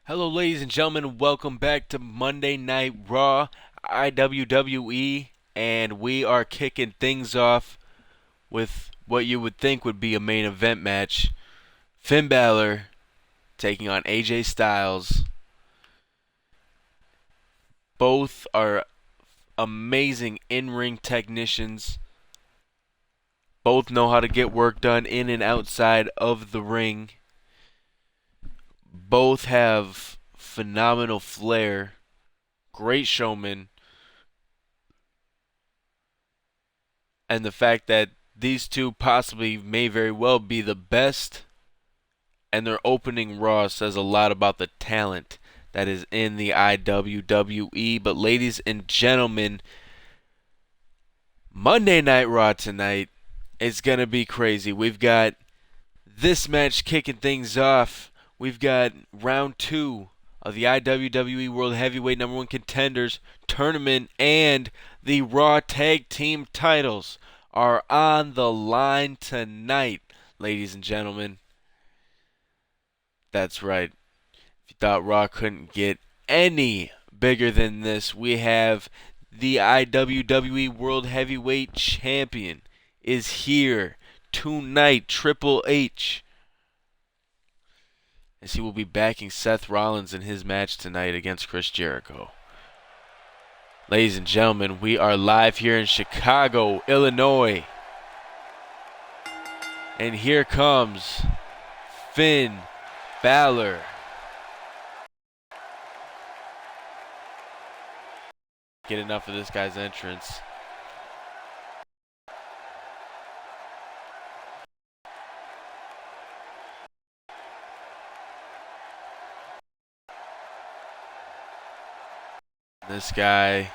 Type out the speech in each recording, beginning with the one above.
Hello, ladies and gentlemen. Welcome back to Monday Night Raw iWWE, and we are kicking things off with what you would think would be a main event match. Finn Balor taking on AJ Styles. Both are amazing in-ring technicians. Both know how to get work done in and outside of the ring. Both have phenomenal flair. Great showmen. And the fact that these two possibly may very well be the best, and their opening Raw says a lot about the talent that is in the iWWE. But ladies and gentlemen, Monday Night Raw tonight is going to be crazy. We've got this match kicking things off. We've got round 2 of the iWWE World Heavyweight #1 Contenders Tournament, and the Raw Tag Team titles are on the line tonight, ladies and gentlemen. That's right. If you thought Raw couldn't get any bigger than this, we have the iWWE World Heavyweight Champion is here tonight, Triple H, as he will be backing Seth Rollins in his match tonight against Chris Jericho. Ladies and gentlemen, we are live here in Chicago, Illinois. And here comes Finn Balor. Get enough of this guy's entrance. This guy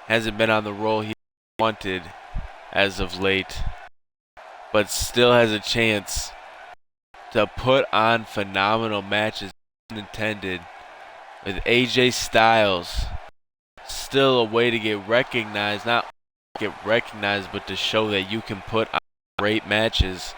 hasn't been on the roll he wanted as of late, but still has a chance to put on phenomenal matches intended, with AJ Styles still a way to get recognized, not get recognized, but to show that you can put on great matches.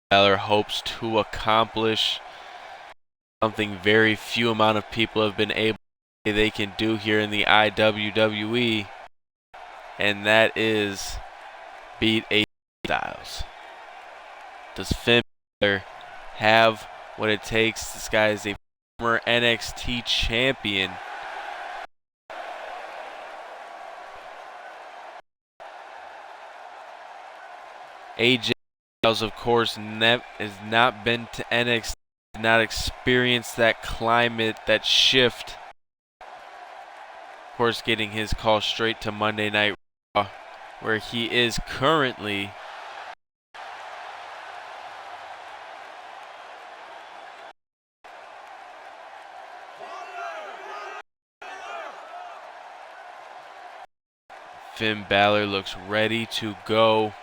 Balor hopes to accomplish something very few amount of people have been able to say they can do here in the iWWE, and that is beat AJ Styles. Does Finn Balor have what it takes? This guy is a former NXT champion. AJ Styles, of course, has not been to NXT, not experienced that climate, that shift. Of course, getting his call straight to Monday Night Raw, where he is currently Finn Balor looks ready to go.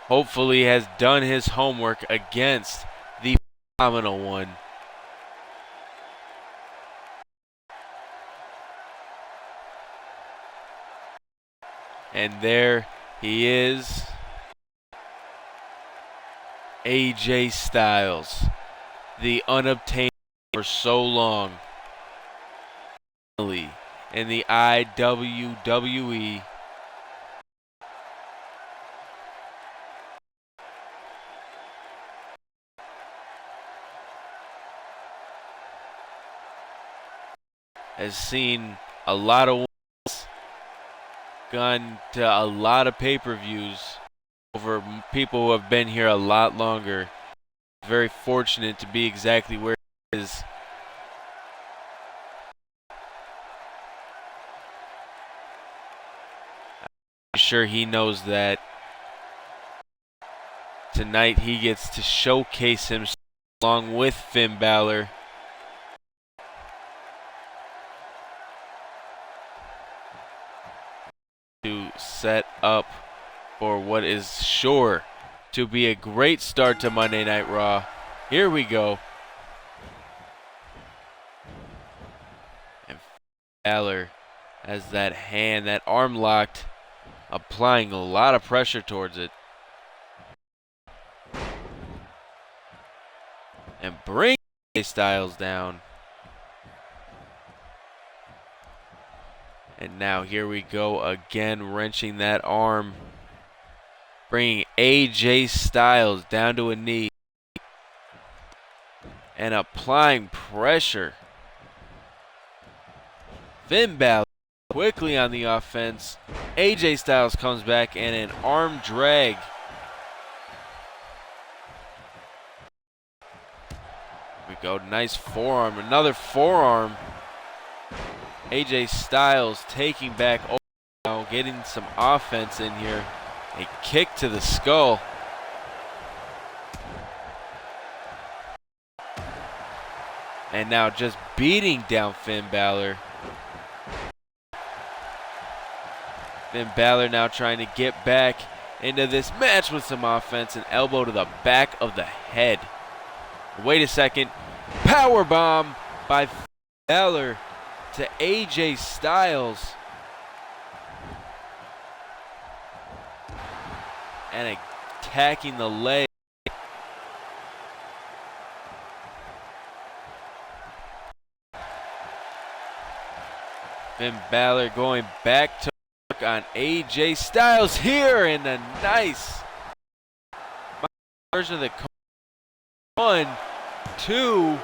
Hopefully has done his homework against the phenomenal one. And there he is, AJ Styles, the unobtained for so long, in the iWWE. Has seen a lot of wins, gone to a lot of pay-per-views over people who have been here a lot longer. Very fortunate to be exactly where he is. I'm sure he knows that tonight he gets to showcase himself along with Finn Balor. To set up for what is sure to be a great start to Monday Night Raw. Here we go. And Balor has that hand, that arm locked, applying a lot of pressure towards it. And bring AJ Styles down. And now here we go again, wrenching that arm. Bringing AJ Styles down to a knee. And applying pressure. Finn Balor quickly on the offense. AJ Styles comes back and an arm drag. We go, nice forearm, another forearm. AJ Styles taking back over now, getting some offense in here. A kick to the skull. And now just beating down Finn Balor. Finn Balor now trying to get back into this match with some offense. An elbow to the back of the head. Wait a second. Powerbomb by Finn Balor to AJ Styles. And attacking the leg. Finn Balor going back to work on AJ Styles here, and a nice version of the 1, 2,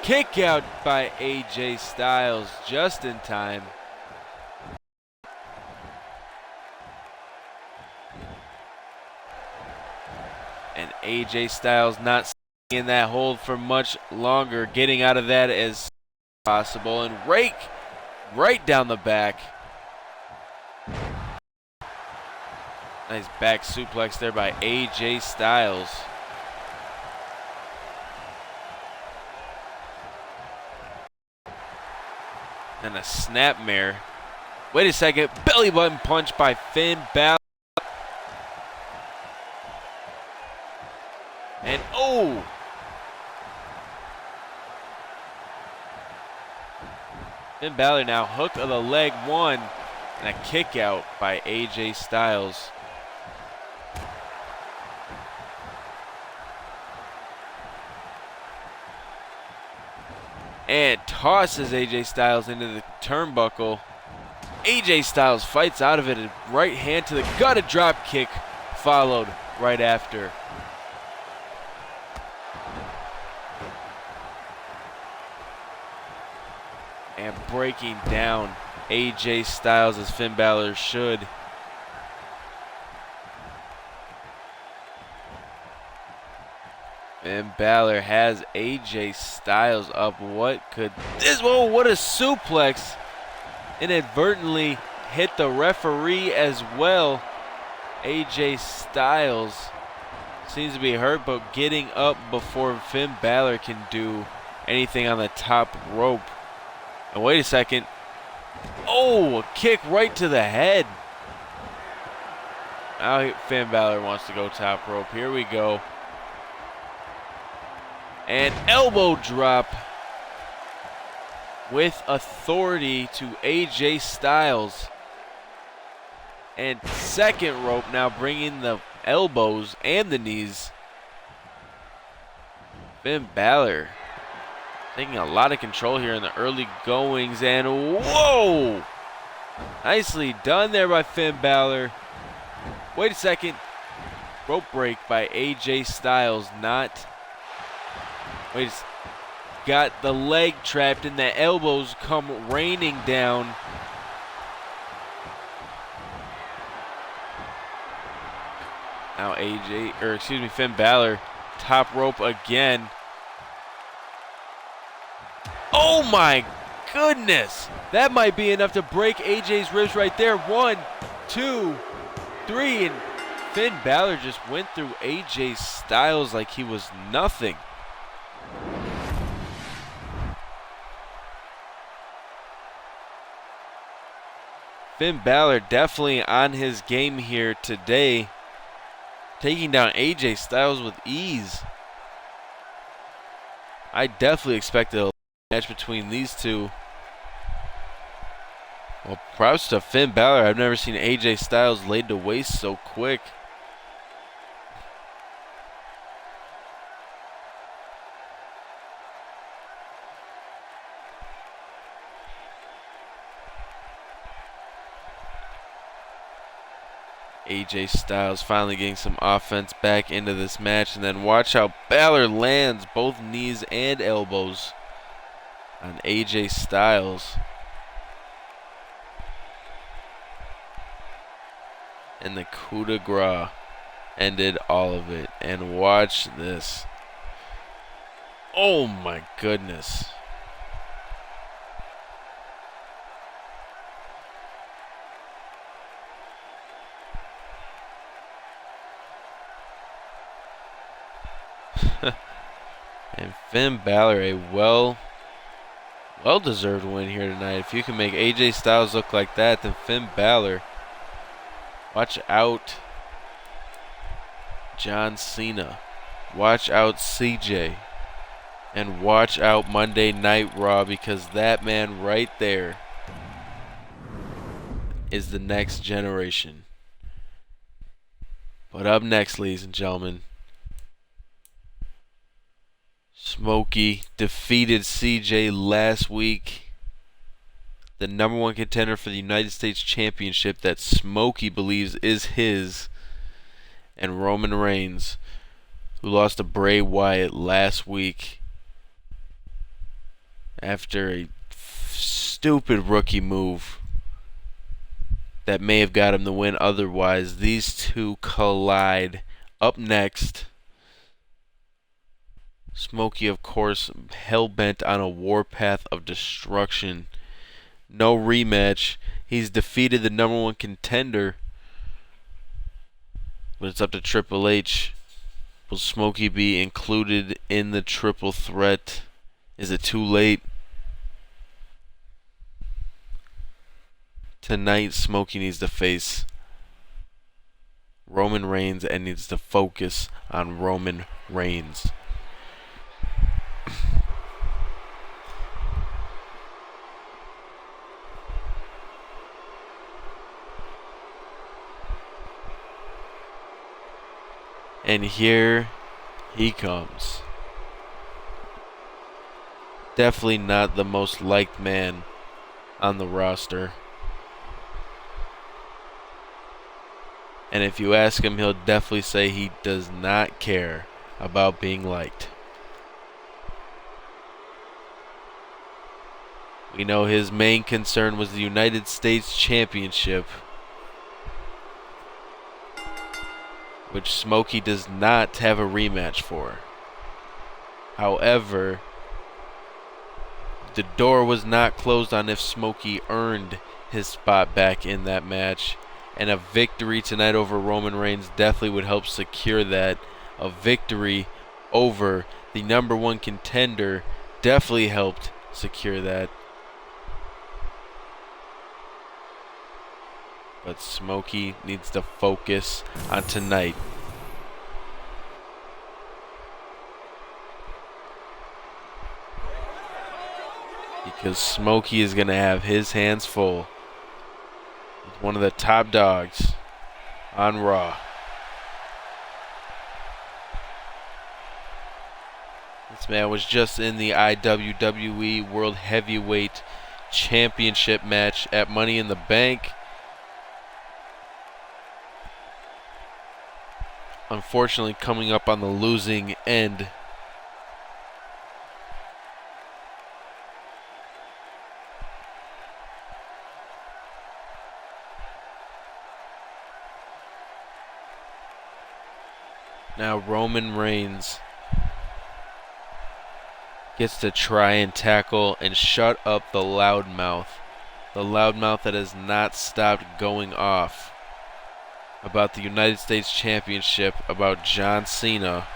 kick out by AJ Styles just in time. And AJ Styles not staying in that hold for much longer, getting out of that as possible, and rake right down the back. Nice back suplex there by AJ Styles. And a snapmare. Wait a second, belly button punch by Finn Balor. And oh! Finn Balor now hook of the leg 1 and a kick out by AJ Styles. And tosses AJ Styles into the turnbuckle. AJ Styles fights out of it. A right hand to the gut, a drop kick followed right after. And breaking down AJ Styles as Finn Balor should. Finn Balor has AJ Styles up. What could this? Whoa, what a suplex. Inadvertently hit the referee as well. AJ Styles seems to be hurt, but getting up before Finn Balor can do anything on the top rope. And wait a second. Oh, a kick right to the head. Now Finn Balor wants to go top rope. Here we go. And elbow drop with authority to AJ Styles. And second rope now bringing the elbows and the knees. Finn Balor taking a lot of control here in the early goings, and whoa! Nicely done there by Finn Balor. Wait a second. Rope break by AJ Styles. Got the leg trapped and the elbows come raining down. Now Finn Balor, top rope again. Oh my goodness! That might be enough to break AJ's ribs right there. 1, 2, 3, and Finn Balor just went through AJ Styles like he was nothing. Finn Balor definitely on his game here today, taking down AJ Styles with ease. I definitely expected a match between these two. Well, props to Finn Balor. I've never seen AJ Styles laid to waste so quick. AJ Styles finally getting some offense back into this match, and then watch how Balor lands both knees and elbows on AJ Styles. And the coup de grace ended all of it. And watch this. Oh my goodness. And Finn Balor, a well-deserved win here tonight. If you can make AJ Styles look like that, then Finn Balor. Watch out, John Cena. Watch out, CJ. And watch out Monday Night Raw, because that man right there is the next generation. But up next, ladies and gentlemen, Smokey defeated CJ last week. The #1 contender for the United States Championship that Smokey believes is his. And Roman Reigns, who lost to Bray Wyatt last week after a stupid rookie move that may have got him the win otherwise. These two collide. Up next, Smokey, of course, hell-bent on a warpath of destruction. No rematch. He's defeated the #1 contender. But it's up to Triple H. Will Smokey be included in the triple threat? Is it too late? Tonight, Smokey needs to face Roman Reigns and needs to focus on Roman Reigns. And here he comes. Definitely not the most liked man on the roster. And if you ask him, he'll definitely say he does not care about being liked. We know his main concern was the United States Championship, which Smokey does not have a rematch for. However, the door was not closed on if Smokey earned his spot back in that match. And a victory tonight over Roman Reigns definitely would help secure that. A victory over the #1 contender definitely helped secure that. But Smokey needs to focus on tonight. Because Smokey is going to have his hands full with one of the top dogs on Raw. This man was just in the iWWE World Heavyweight Championship match at Money in the Bank. Unfortunately, coming up on the losing end. Now Roman Reigns gets to try and tackle and shut up the loudmouth. The loudmouth that has not stopped going off about the United States Championship, about John Cena.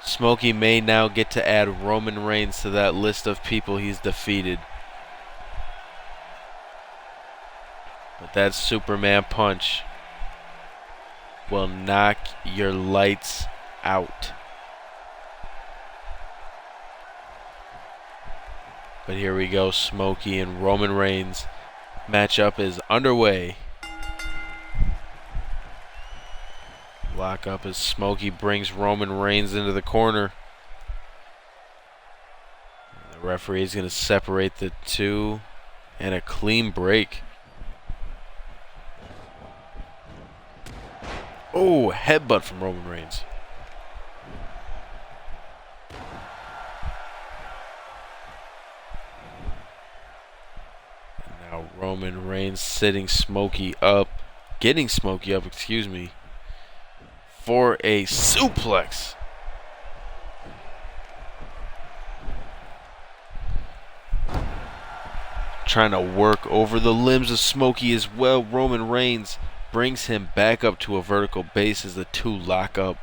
Smokey may now get to add Roman Reigns to that list of people he's defeated. But that Superman punch will knock your lights out. But here we go, Smokey and Roman Reigns. Matchup is underway. Lock up as Smokey brings Roman Reigns into the corner. The referee is going to separate the two, and a clean break. Oh, headbutt from Roman Reigns. And now Roman Reigns getting Smokey up, excuse me, for a suplex. Trying to work over the limbs of Smokey as well. Roman Reigns brings him back up to a vertical base as the two lock up.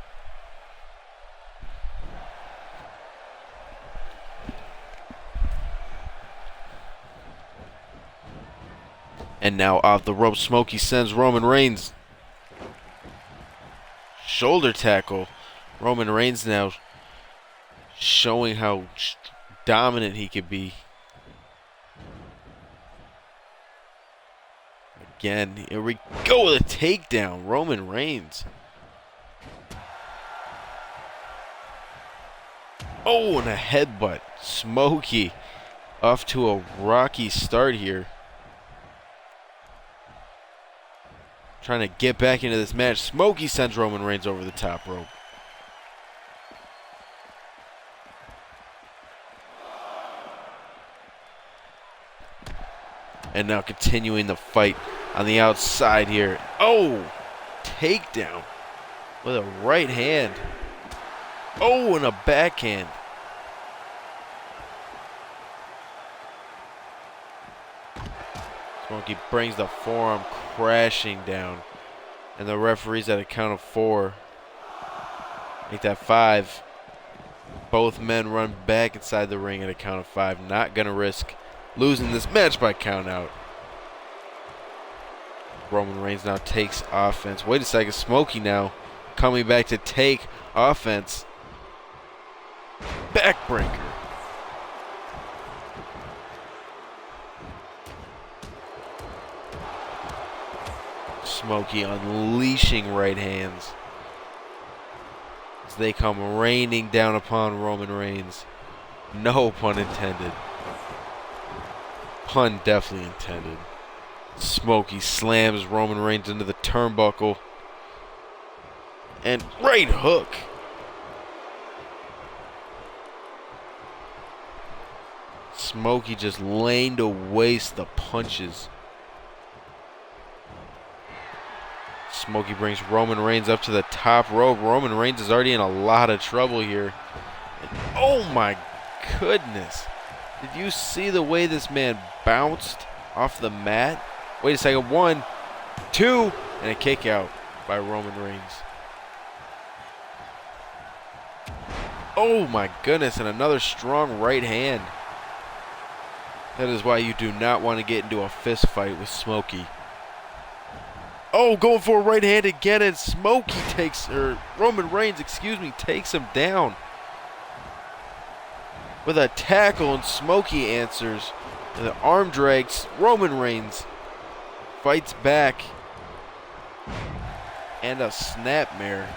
And now off the rope, Smokey sends Roman Reigns. Shoulder tackle. Roman Reigns now showing how dominant he could be. Again, here we go with a takedown. Roman Reigns. Oh, and a headbutt. Smokey off to a rocky start here. Trying to get back into this match. Smokey sends Roman Reigns over the top rope. And now continuing the fight on the outside here. Oh, takedown with a right hand. Oh, and a backhand. Smokey brings the forearm crashing down. And the referee's at a count of 4. Make that 5. Both men run back inside the ring at a count of 5. Not going to risk losing this match by count out. Roman Reigns now takes offense. Wait a second. Smokey now coming back to take offense. Backbreaker. Smokey unleashing right hands as they come raining down upon Roman Reigns. No pun intended. Pun definitely intended. Smokey slams Roman Reigns into the turnbuckle. And right hook. Smokey just laying to waste the punches. Smokey brings Roman Reigns up to the top rope. Roman Reigns is already in a lot of trouble here. And oh my goodness. Did you see the way this man bounced off the mat? Wait a second. 1, 2, and a kick out by Roman Reigns. Oh my goodness, and another strong right hand. That is why you do not want to get into a fist fight with Smokey. Oh, going for a right hand again, and Roman Reigns, takes him down with a tackle, and Smokey answers. And the arm drags. Roman Reigns fights back, and a snapmare.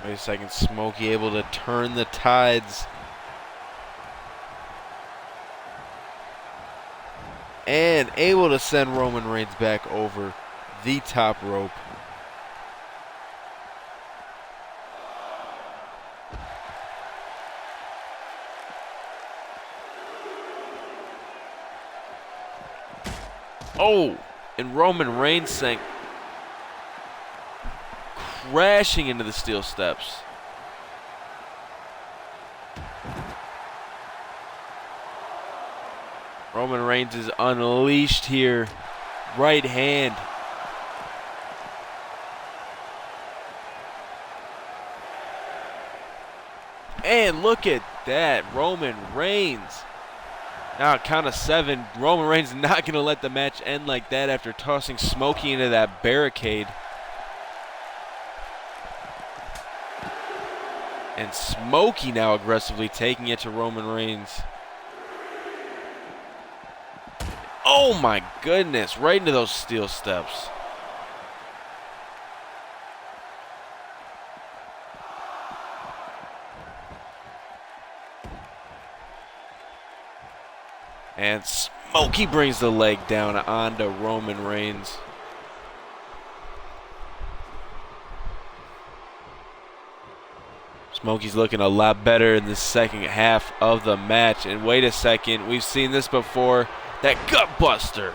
Wait a second, Smokey able to turn the tides. And able to send Roman Reigns back over the top rope. Oh, and Roman Reigns sank crashing into the steel steps. Roman Reigns is unleashed here. Right hand. And look at that. Roman Reigns Now count of 7. Roman Reigns not going to let the match end like that after tossing Smokey into that barricade. And Smokey now aggressively taking it to Roman Reigns. Oh my goodness, right into those steel steps. And Smokey brings the leg down onto Roman Reigns. Smokey's looking a lot better in the second half of the match. And wait a second, we've seen this before. That gut buster.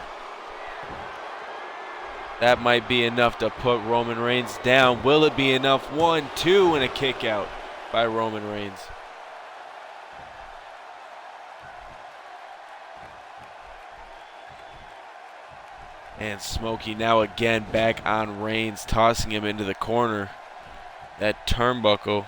That might be enough to put Roman Reigns down. Will it be enough? 1, 2, and a kick out by Roman Reigns. And Smokey now again back on Reigns, tossing him into the corner. That turnbuckle.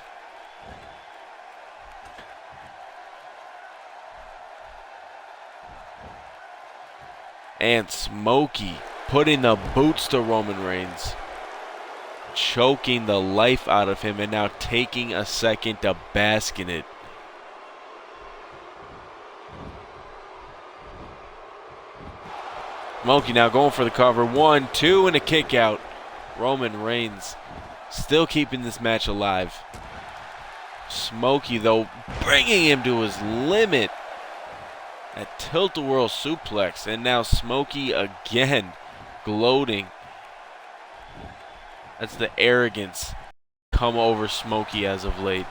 And Smokey putting the boots to Roman Reigns. Choking the life out of him and now taking a second to bask in it. Smokey now going for the cover. 1, 2, and a kick out. Roman Reigns still keeping this match alive. Smokey, though, bringing him to his limit. A tilt-a-whirl suplex. And now Smokey again gloating. That's the arrogance come over Smokey as of late.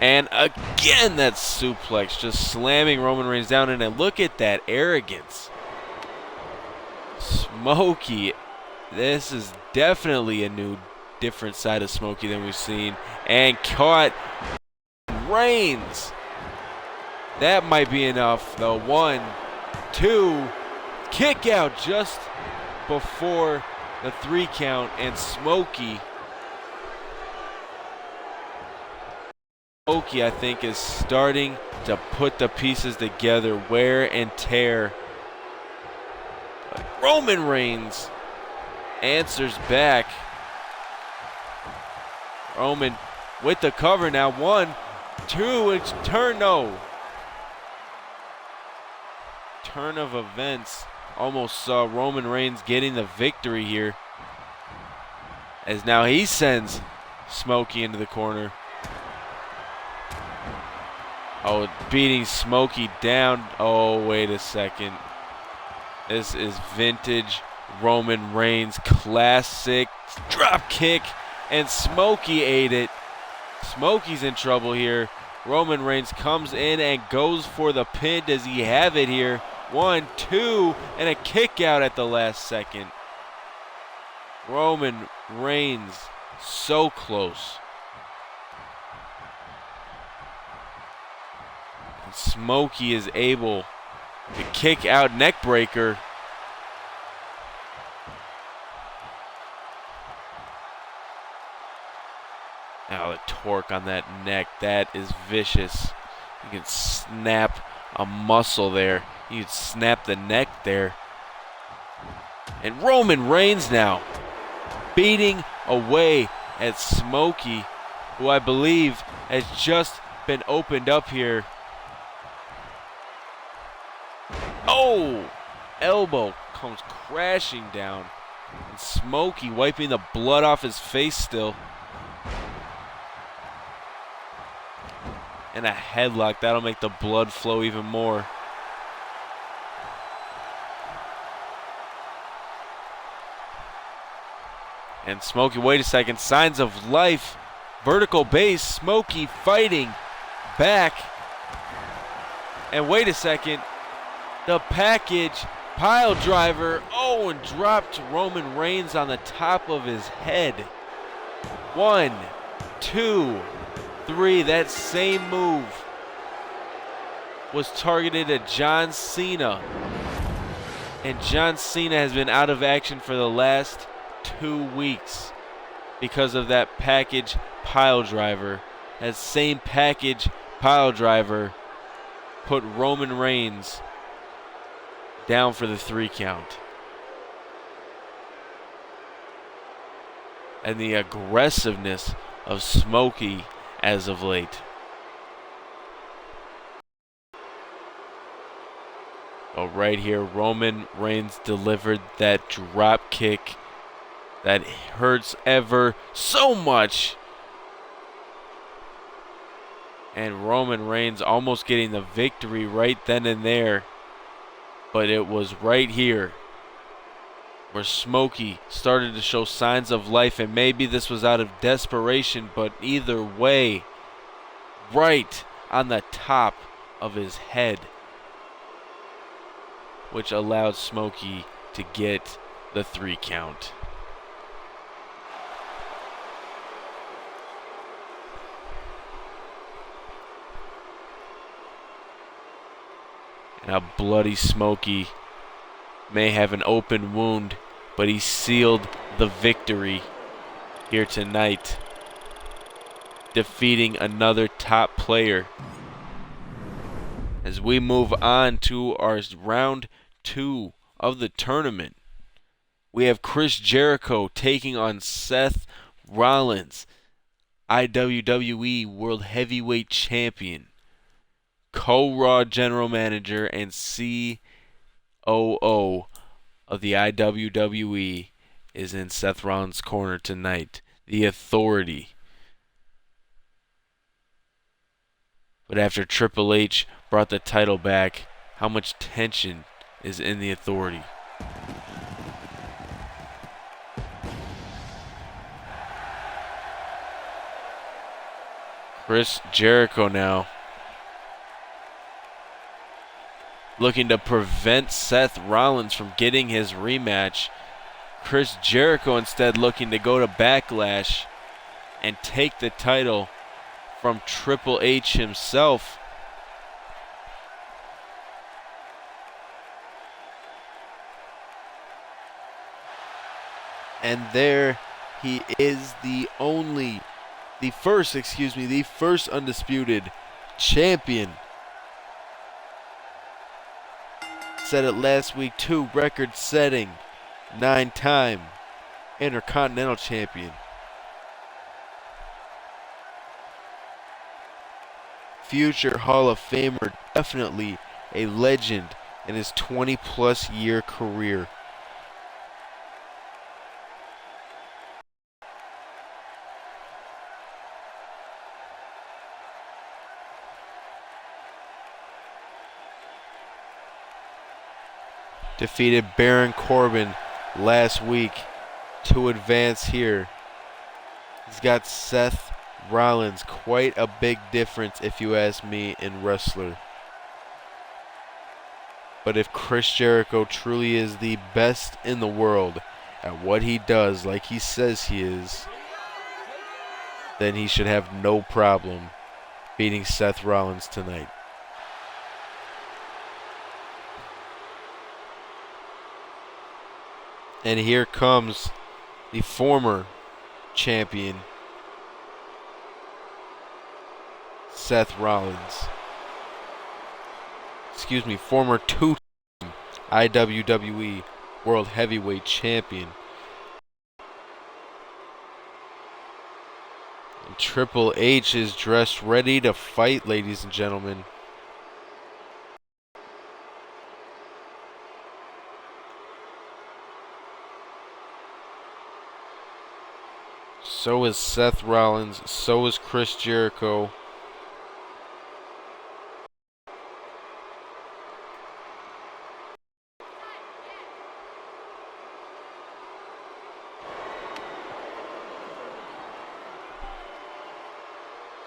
And again, that suplex just slamming Roman Reigns down. And then look at that arrogance. Smokey, this is definitely a new, different side of Smokey than we've seen. And caught Reigns. That might be enough, though. 1, 2, kick out just before the 3 count. And Smokey, I think, is starting to put the pieces together, wear and tear. But Roman Reigns answers back. Roman with the cover now. 1, 2, it's turn of events. Almost saw Roman Reigns getting the victory here, as now he sends Smokey into the corner. Oh, beating Smokey down. Oh, wait a second. This is vintage Roman Reigns, classic drop kick, and Smokey ate it. Smokey's in trouble here. Roman Reigns comes in and goes for the pin. Does he have it here? 1, 2, and a kick out at the last second. Roman Reigns so close. And Smokey is able to kick out, neck breaker. Now the torque on that neck, that is vicious. You can snap a muscle there. You can snap the neck there. And Roman Reigns now beating away at Smokey, who I believe has just been opened up here. Oh! Elbow comes crashing down. And Smokey wiping the blood off his face still. And a headlock. That'll make the blood flow even more. And Smokey, wait a second. Signs of life. Vertical base. Smokey fighting back. And wait a second. The package. Pile driver. Oh, and dropped Roman Reigns on the top of his head. 1, 2, 3. That same move was targeted at John Cena. And John Cena has been out of action for the last 2 weeks because of that package pile driver. That same package pile driver put Roman Reigns down for the 3 count. And the aggressiveness of Smokey as of late. Oh, right here, Roman Reigns delivered that drop kick that hurts ever so much. And Roman Reigns almost getting the victory right then and there. But it was right here where Smokey started to show signs of life, and maybe this was out of desperation, but either way, right on the top of his head, which allowed Smokey to get the 3 count. And a bloody Smokey may have an open wound, but he sealed the victory here tonight, defeating another top player. As we move on to our round 2 of the tournament, we have Chris Jericho taking on Seth Rollins, iWWE World Heavyweight Champion, co-Raw General Manager, and COO of the iWWE is in Seth Rollins' corner tonight. The Authority. But after Triple H brought the title back, how much tension is in the Authority? Chris Jericho now looking to prevent Seth Rollins from getting his rematch. Chris Jericho instead looking to go to Backlash and take the title from Triple H himself. And there he is, the first undisputed champion. Said it last week too, record-setting 9-time Intercontinental Champion. Future Hall of Famer, definitely a legend in his 20-plus year career. Defeated Baron Corbin last week to advance here. He's got Seth Rollins, quite a big difference if you ask me in wrestler. But if Chris Jericho truly is the best in the world at what he does, like he says he is, then he should have no problem beating Seth Rollins tonight. And here comes the former champion, Seth Rollins. Former 2-time iWWE World Heavyweight Champion. And Triple H is dressed ready to fight, ladies and gentlemen. So is Seth Rollins, so is Chris Jericho.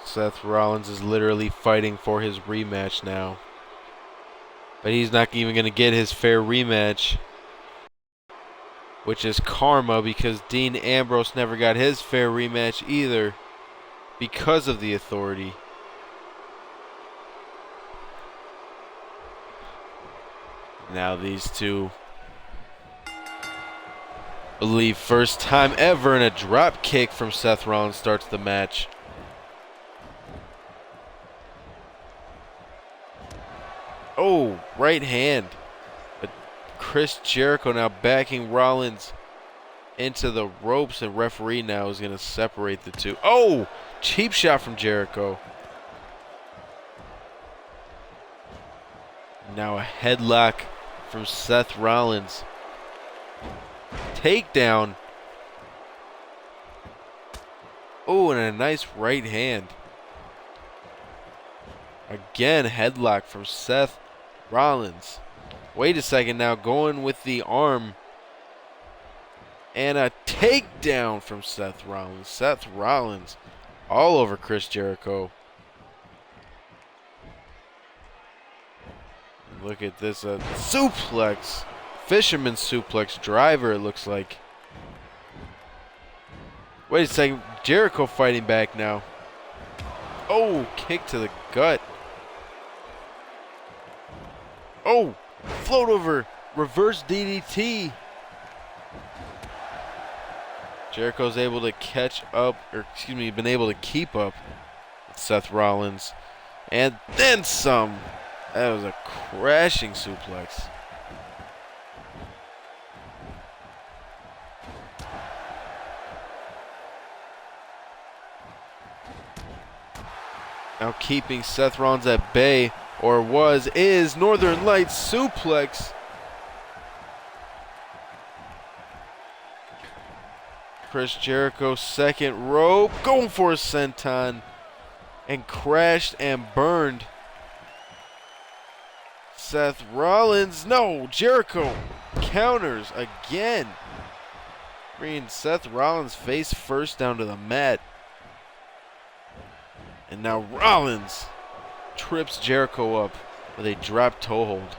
Seth Rollins is literally fighting for his rematch now. But he's not even going to get his fair rematch, which is karma, because Dean Ambrose never got his fair rematch either because of the Authority. Now these two, I believe first time ever, in a drop kick from Seth Rollins starts the match. right hand. But Chris Jericho now backing Rollins into the ropes, and referee now is going to separate the two. Oh, cheap shot from Jericho. Now a headlock from Seth Rollins. Takedown. Oh, and a nice right hand. Again, headlock from Seth Rollins. Wait a second now, going with the arm. And a takedown from Seth Rollins. Seth Rollins all over Chris Jericho. Look at this, suplex. Fisherman suplex driver, it looks like. Wait a second, Jericho fighting back now. Oh, kick to the gut. Oh, float over, reverse DDT. Jericho's able to catch up, or excuse me, been able to keep up with Seth Rollins. And then some. That was a crashing suplex. Now keeping Seth Rollins at bay, or is Northern Lights suplex. Chris Jericho, second rope, going for a senton, and crashed and burned. Seth Rollins, no, Jericho counters again. Bringing Seth Rollins face first down to the mat. And now Rollins trips Jericho up with a drop toe hold.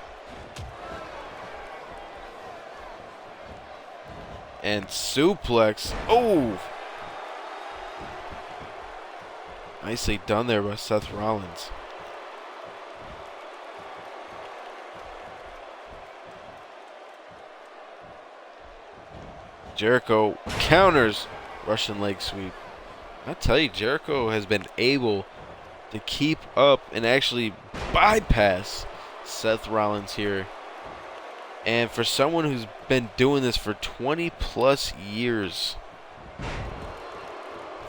And suplex. Oh! Nicely done there by Seth Rollins. Jericho counters Russian leg sweep. I tell you, Jericho has been able to keep up and actually bypass Seth Rollins here. And for someone who's been doing this for 20 plus years,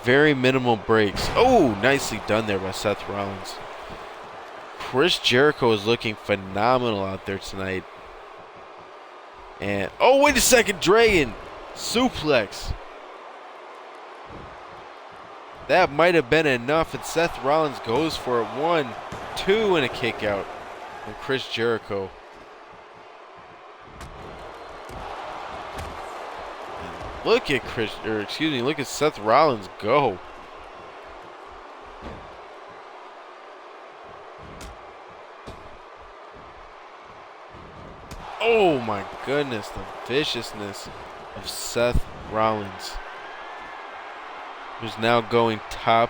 very minimal breaks. Oh, nicely done there by Seth Rollins. Chris Jericho is looking phenomenal out there tonight. And, oh, wait a second, Dragon suplex. That might have been enough, and Seth Rollins goes for it. 1, 2, and a kick out from Chris Jericho. And look at look at Seth Rollins go. Oh my goodness, the viciousness of Seth Rollins, who's now going top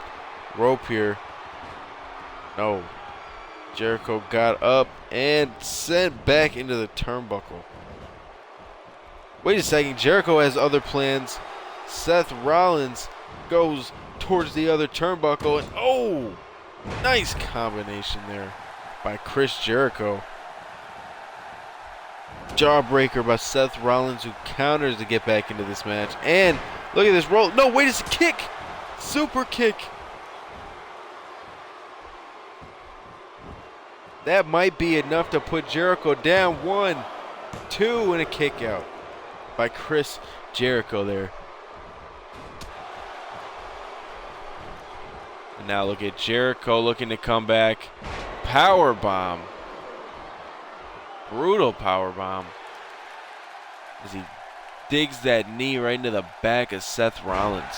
rope here. No. Jericho got up and sent back into the turnbuckle. Wait a second. Jericho has other plans. Seth Rollins goes towards the other turnbuckle. And oh, nice combination there by Chris Jericho. Jawbreaker by Seth Rollins, who counters to get back into this match. And look at this roll. No, wait, it's a kick. Super kick. That might be enough to put Jericho down. 1, 2, and a kick out by Chris Jericho there. And now look at Jericho looking to come back. Power bomb. Brutal power bomb as he digs that knee right into the back of Seth Rollins,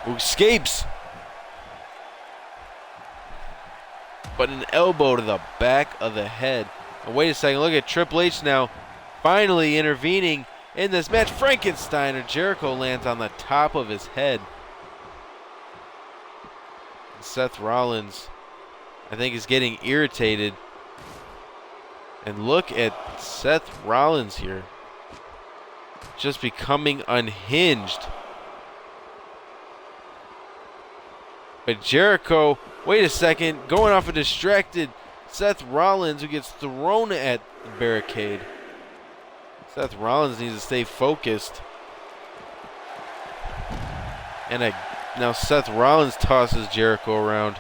who escapes. But an elbow to the back of the head. And wait a second, look at Triple H now finally intervening in this match. Frankensteiner. Jericho lands on the top of his head. And Seth Rollins, I think, is getting irritated. And look at Seth Rollins here, just becoming unhinged. But Jericho, wait a second, going off a distracted Seth Rollins, who gets thrown at the barricade. Seth Rollins needs to stay focused. And now Seth Rollins tosses Jericho around.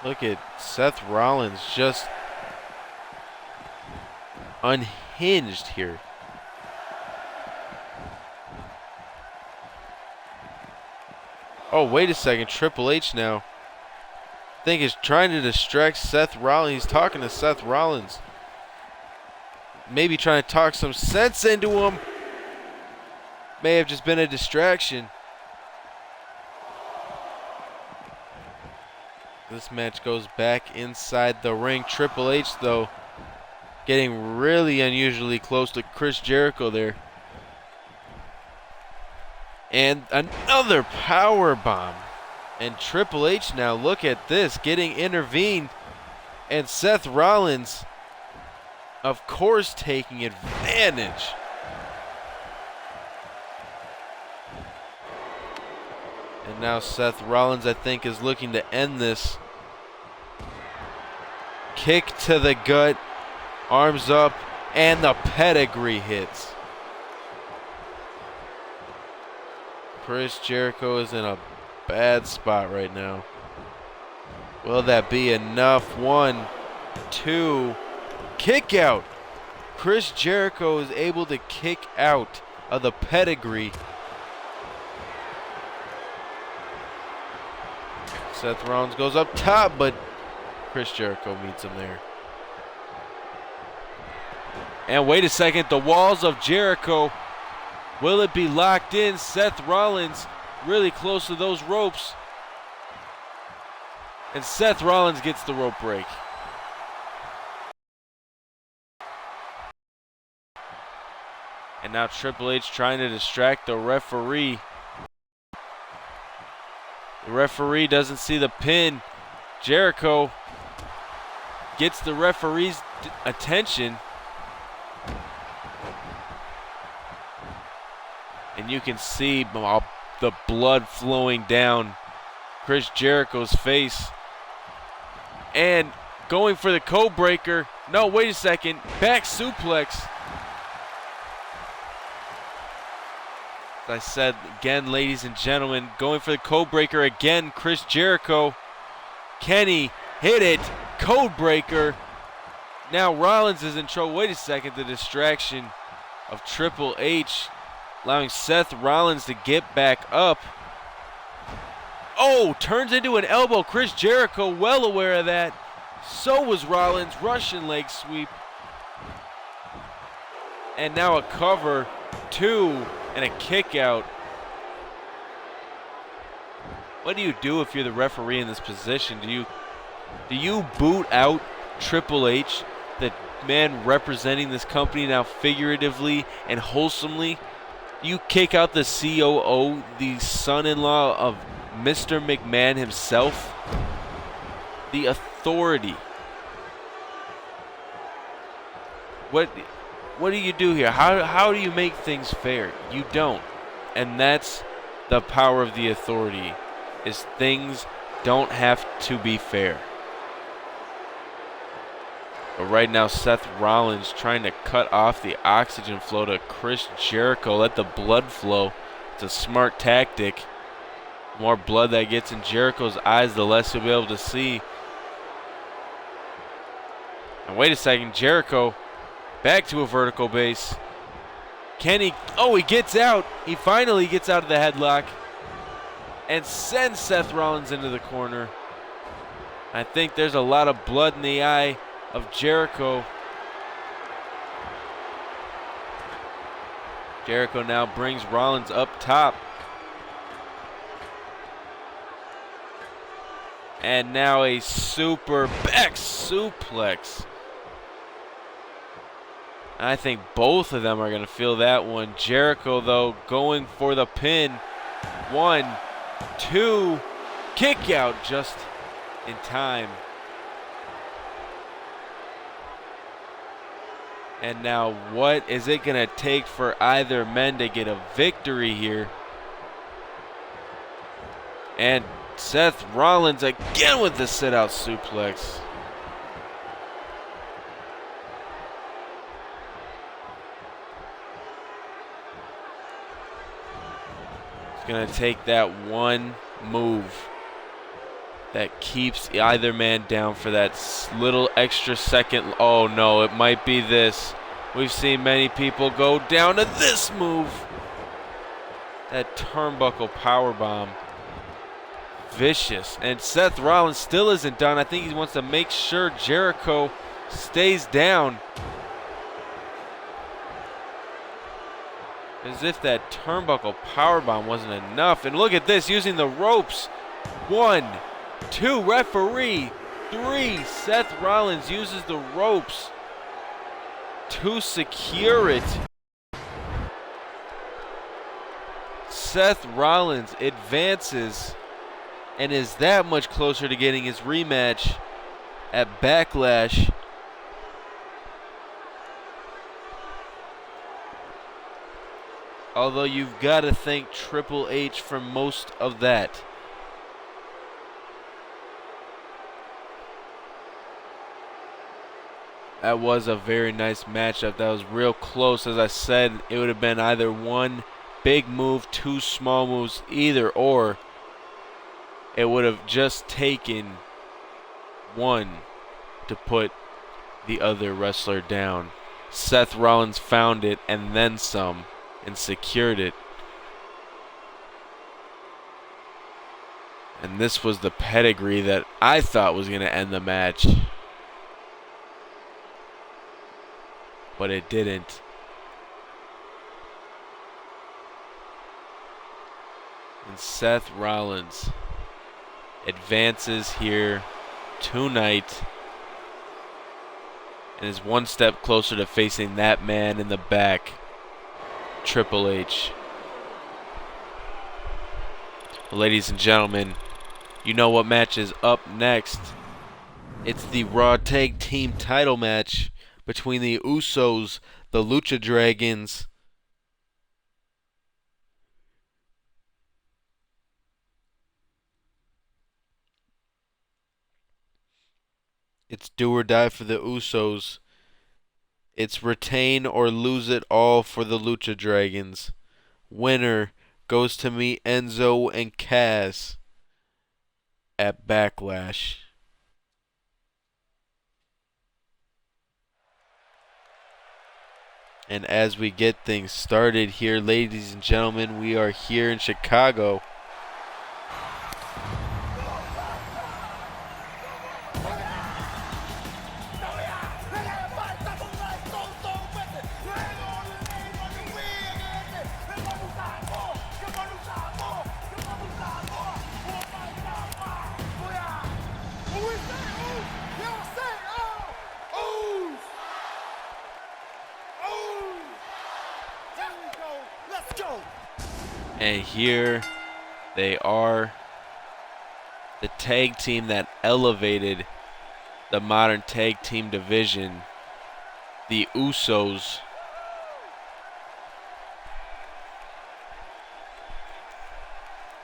Look at Seth Rollins just unhinged here. Oh, wait a second. Triple H now, I think, is trying to distract Seth Rollins. He's talking to Seth Rollins. Maybe trying to talk some sense into him. May have just been a distraction. This match goes back inside the ring. Triple H, though, getting really unusually close to Chris Jericho there. And another power bomb. And Triple H now, look at this, getting intervened. And Seth Rollins, of course, taking advantage. And now Seth Rollins, I think, is looking to end this. Kick to the gut, arms up, and the pedigree hits. Chris Jericho is in a bad spot right now. Will that be enough? 1, 2, kick out. Chris Jericho is able to kick out of the pedigree. Seth Rollins goes up top, but Chris Jericho meets him there. And wait a second, the walls of Jericho. Will it be locked in? Seth Rollins really close to those ropes. And Seth Rollins gets the rope break. And now Triple H trying to distract the referee. The referee doesn't see the pin. Jericho gets the referee's attention. And you can see the blood flowing down Chris Jericho's face. And going for the code breaker. No, wait a second. Back suplex. I said again, ladies and gentlemen, going for the code breaker again. Chris Jericho. Kenny hit it. Code breaker. Now Rollins is in trouble. Wait a second. The distraction of Triple H, allowing Seth Rollins to get back up. Oh, turns into an elbow. Chris Jericho well aware of that. So was Rollins. Russian leg sweep. And now a cover. 2. And a kick out. What do you do if you're the referee in this position? Do you boot out Triple H, the man representing this company now figuratively and wholesomely? You kick out the COO, the son-in-law of Mr. McMahon himself? The authority. What do you do here? How do you make things fair? You don't. And that's the power of the authority, is things don't have to be fair. But right now, Seth Rollins trying to cut off the oxygen flow to Chris Jericho. Let the blood flow. It's a smart tactic. The more blood that gets in Jericho's eyes, the less he'll be able to see. And wait a second, Jericho back to a vertical base. Kenny, he gets out. He finally gets out of the headlock and sends Seth Rollins into the corner. I think there's a lot of blood in the eye of Jericho. Jericho now brings Rollins up top. And now a super back suplex. I think both of them are going to feel that one. Jericho, though, going for the pin. 1, 2, kick out just in time. And now what is it going to take for either men to get a victory here? And Seth Rollins again with the sit-out suplex. It's going to take that one move that keeps either man down for that little extra second. Oh no, it might be this. We've seen many people go down to this move. That turnbuckle powerbomb. Vicious. And Seth Rollins still isn't done. I think he wants to make sure Jericho stays down. As if that turnbuckle powerbomb wasn't enough. And look at this, using the ropes. 1, 2, referee. 3, Seth Rollins uses the ropes to secure it. Seth Rollins advances and is that much closer to getting his rematch at Backlash. Although you've got to thank Triple H for most of that. That was a very nice matchup. That was real close. As I said, it would have been either one big move, 2 small moves, either or. It would have just taken one to put the other wrestler down. Seth Rollins found it and then some and secured it. And this was the pedigree that I thought was going to end the match. But it didn't. And Seth Rollins advances here tonight and is one step closer to facing that man in the back, Triple H. Ladies and gentlemen, you know what match is up next. It's the Raw Tag Team title match between the Usos, the Lucha Dragons, it's do or die for the Usos. It's retain or lose it all for the Lucha Dragons. Winner goes to meet Enzo and Cass at Backlash. And as we get things started here, ladies and gentlemen, we are here in Chicago. And here they are, the tag team that elevated the modern tag team division, the Usos.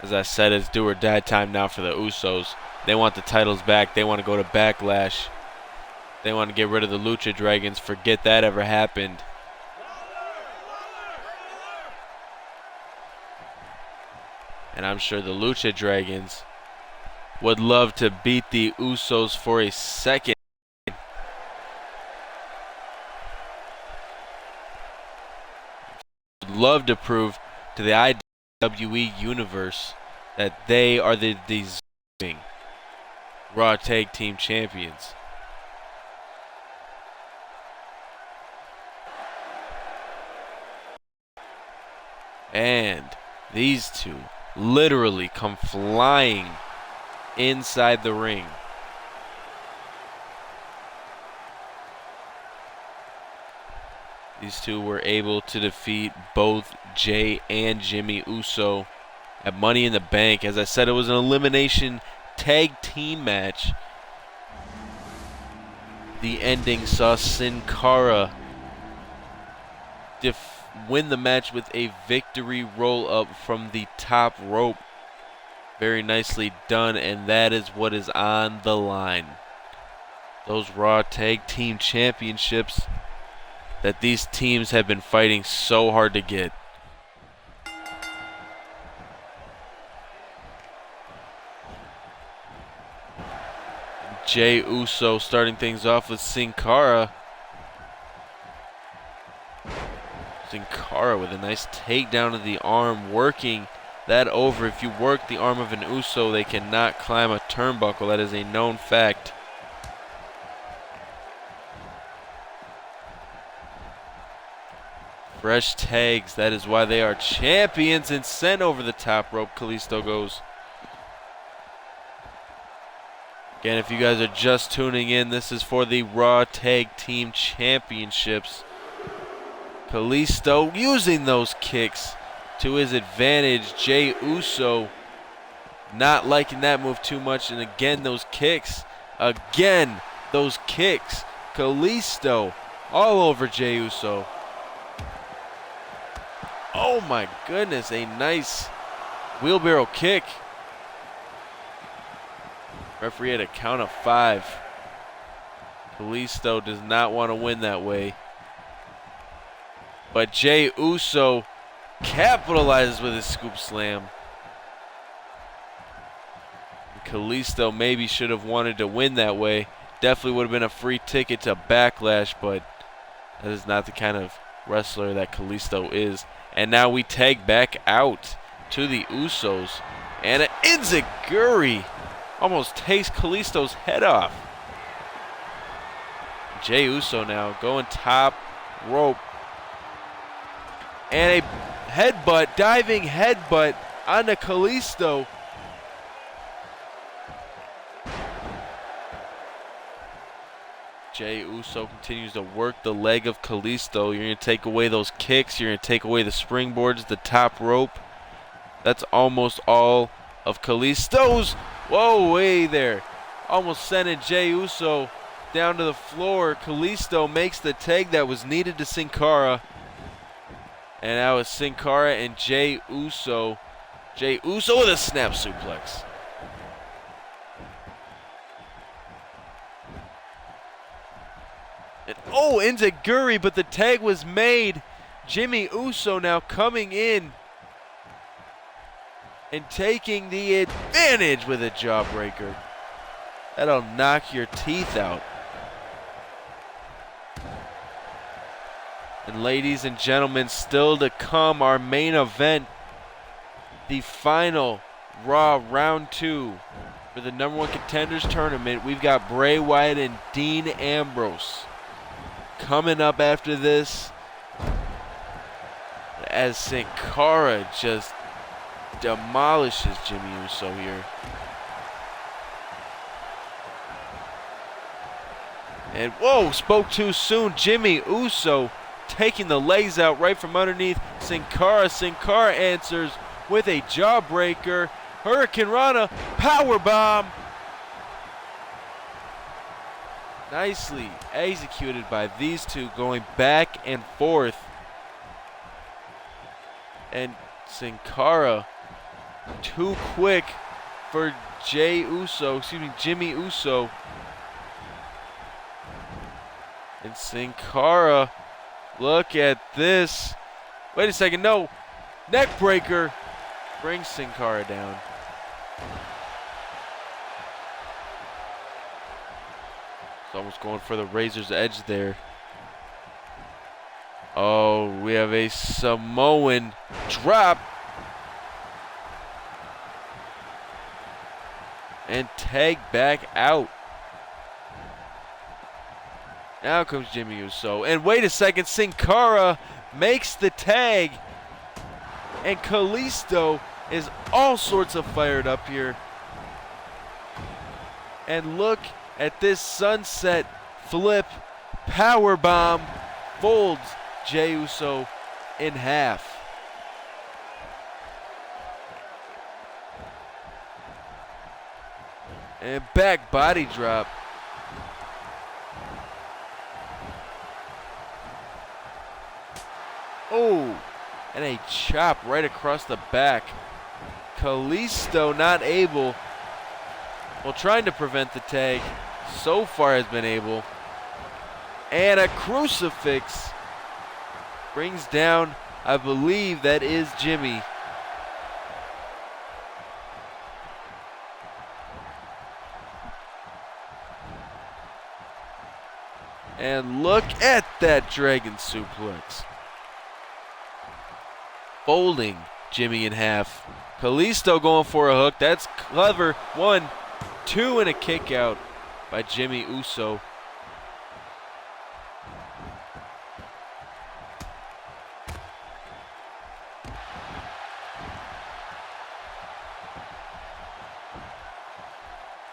As I said, it's do or die time now for the Usos. They want the titles back. They want to go to Backlash. They want to get rid of the Lucha Dragons. Forget that ever happened. And I'm sure the Lucha Dragons would love to beat the Usos for a second. Would love to prove to the iWWE universe that they are the deserving Raw Tag Team Champions. And these two literally come flying inside the ring. These two were able to defeat both Jay and Jimmy Uso at Money in the Bank. As I said, it was an elimination tag team match. The ending saw Sin Cara win the match with a victory roll up from the top rope. Very nicely done, and that is what is on the line. Those Raw Tag Team Championships that these teams have been fighting so hard to get. Jey Uso starting things off with Sin Cara. Sin Cara with a nice takedown of the arm, working that over. If you work the arm of an Uso, they cannot climb a turnbuckle. That is a known fact. Fresh tags, that is why they are champions, and sent over the top rope. Kalisto goes. Again, if you guys are just tuning in, this is for the Raw Tag Team Championships. Kalisto using those kicks to his advantage. Jey Uso not liking that move too much, and again those kicks. Again, those kicks. Kalisto all over Jey Uso. Oh my goodness, a nice wheelbarrow kick. Referee had a count of 5. Kalisto does not want to win that way. But Jey Uso capitalizes with his scoop slam. Kalisto maybe should have wanted to win that way. Definitely would have been a free ticket to Backlash, but that is not the kind of wrestler that Kalisto is. And now we tag back out to the Usos. And an enziguri almost takes Kalisto's head off. Jey Uso now going top rope. And a headbutt, diving headbutt onto Kalisto. Jey Uso continues to work the leg of Kalisto. You're going to take away those kicks. You're going to take away the springboards, the top rope. That's almost all of Kalisto's. Whoa, way there. Almost sending Jey Uso down to the floor. Kalisto makes the tag that was needed to Sin Cara. And that was Sin Cara and Jey Uso. Jey Uso with a snap suplex. And oh, enziguri, but the tag was made. Jimmy Uso now coming in and taking the advantage with a jawbreaker. That'll knock your teeth out. And ladies and gentlemen, still to come, our main event, the final Raw Round 2 for the #1 Contenders Tournament. We've got Bray Wyatt and Dean Ambrose coming up after this, as Sin Cara just demolishes Jimmy Uso here. And whoa, spoke too soon. Jimmy Uso taking the legs out right from underneath Sin Cara. Sin Cara answers with a jawbreaker. Hurricane Rana, powerbomb. Nicely executed by these two, going back and forth. And Sin Cara too quick for Jimmy Uso. And Sin Cara, look at this. Wait a second, no. Neck breaker brings Sin Cara down. Almost going for the razor's edge there. Oh, we have a Samoan drop. And tag back out. Now comes Jimmy Uso. And wait a second, Sin Cara makes the tag. And Kalisto is all sorts of fired up here. And look at this sunset flip. Powerbomb folds Jey Uso in half. And back body drop. And a chop right across the back. Kalisto not able. Well, trying to prevent the tag. So far has been able. And a crucifix. Brings down, I believe that is Jimmy. And look at that dragon suplex. Folding Jimmy in half. Kalisto going for a hook. That's clever. 1, 2, and a kick out by Jimmy Uso.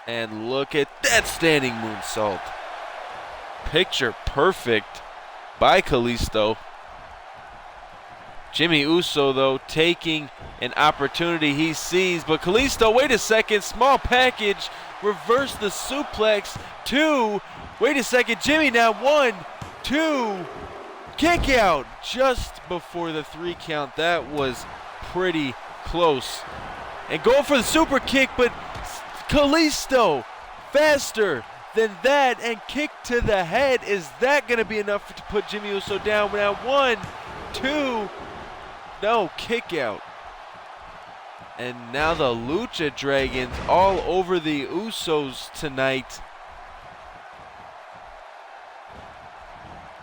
And look at that standing moonsault. Picture perfect by Kalisto. Jimmy Uso, though, taking an opportunity he sees. But Kalisto, wait a second, small package, reverse the suplex. 2, wait a second, Jimmy now 1, 2, kick out just before the 3 count. That was pretty close. And going for the super kick, but Kalisto faster than that and kick to the head. Is that going to be enough to put Jimmy Uso down? Now 1, 2, no, kick out. And now the Lucha Dragons all over the Usos tonight.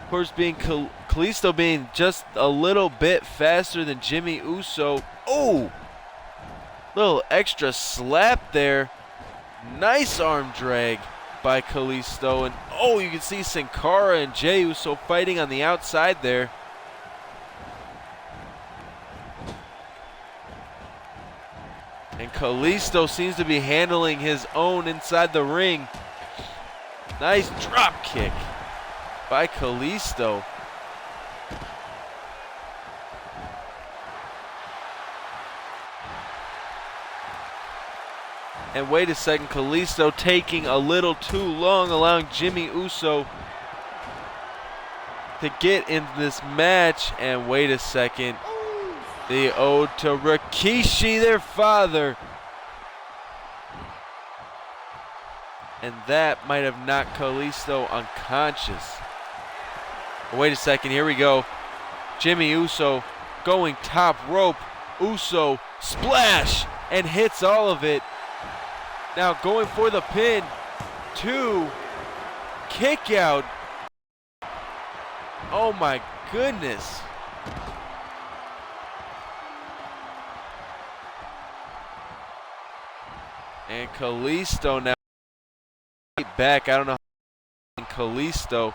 Of course, being Kalisto being just a little bit faster than Jimmy Uso. Oh, little extra slap there. Nice arm drag by Kalisto. And oh, you can see Sin Cara and Jey Uso fighting on the outside there. And Kalisto seems to be handling his own inside the ring. Nice drop kick by Kalisto. And wait a second, Kalisto taking a little too long, allowing Jimmy Uso to get into this match. And wait a second, the ode to Rikishi, their father. And that might have knocked Kalisto unconscious. But wait a second, here we go. Jimmy Uso going top rope. Uso splash and hits all of it. Now going for the pin. 2, kick out. Oh my goodness. And Kalisto now back. I don't know how Kalisto.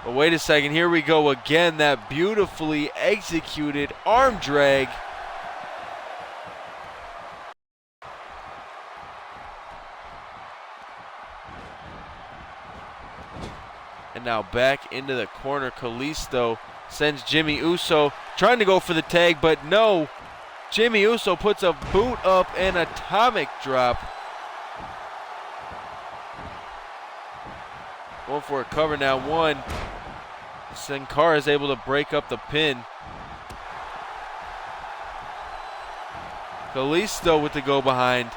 But wait a second, here we go again. That beautifully executed arm drag. And now back into the corner. Kalisto sends Jimmy Uso trying to go for the tag, but no. Jimmy Uso puts a boot up and atomic drop. Going for a cover now. 1. Sin Cara is able to break up the pin. Kalisto with the go behind.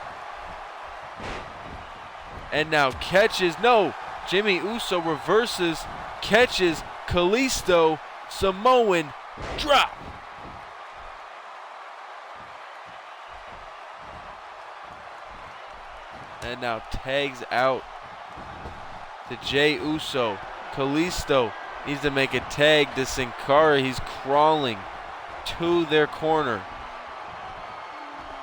And now catches. No. Jimmy Uso reverses, catches Kalisto. Samoan drop. And now tags out to Jey Uso. Kalisto needs to make a tag to Sin Cara. He's crawling to their corner.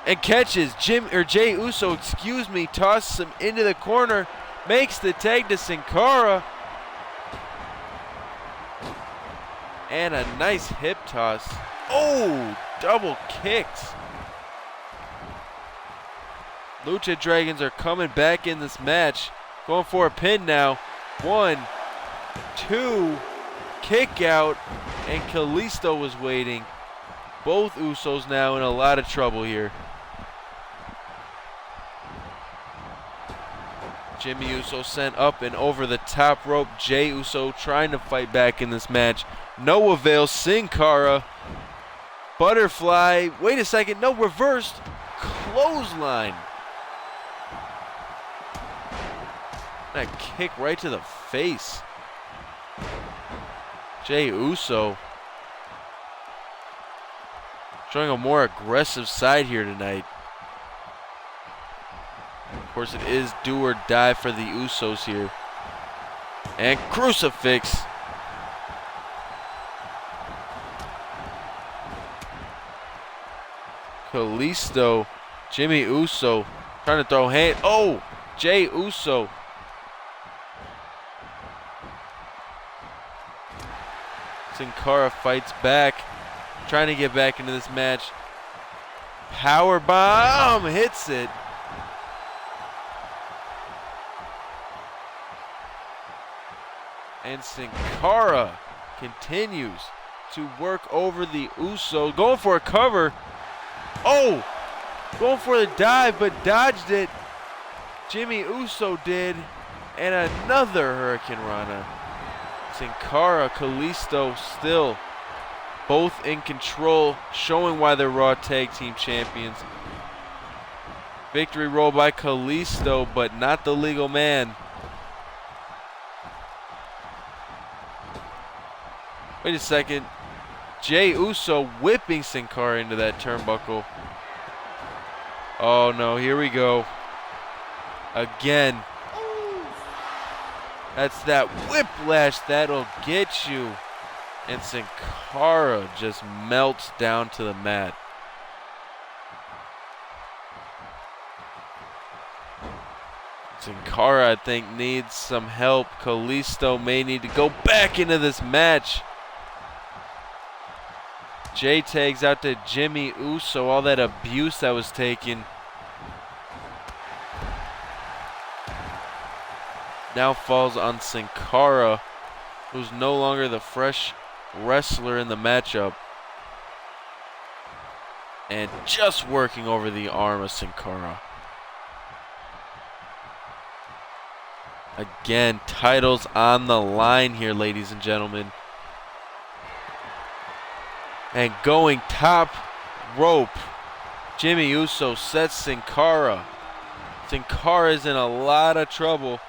And catches Jey Uso, tosses him into the corner, makes the tag to Sin Cara. And a nice hip toss. Oh, double kicks. Lucha Dragons are coming back in this match. Going for a pin now. 1, 2, kick out. And Kalisto was waiting. Both Usos now in a lot of trouble here. Jimmy Uso sent up and over the top rope. Jey Uso trying to fight back in this match. No avail. Sin Cara Butterfly. Wait a second. No, reversed. Clothesline. That kick right to the face. Jey Uso showing a more aggressive side here tonight. Of course, it is do or die for the Usos here. And crucifix. Kalisto, Jimmy Uso trying to throw hand. Oh, Jey Uso. Sin Cara fights back, trying to get back into this match. Power bomb hits it. And Sin Cara continues to work over the Uso, going for a cover. Oh, going for the dive, but dodged it. Jimmy Uso did, and another Hurricane Rana. Sin Cara, Kalisto still both in control, showing why they're Raw Tag Team Champions. Victory roll by Kalisto, but not the legal man. Wait a second. Jey Uso whipping Sin Cara into that turnbuckle. Oh no, here we go. Again. That's that whiplash that'll get you. And Sin Cara just melts down to the mat. Sin Cara, I think, needs some help. Kalisto may need to go back into this match. Jay tags out to Jimmy Uso, all that abuse that was taken. Now falls on Sin Cara, who's no longer the fresh wrestler in the matchup. And just working over the arm of Sin Cara. Again, titles on the line here, ladies and gentlemen. And going top rope, Jimmy Uso sets Sin Cara. Sin Cara is in a lot of trouble.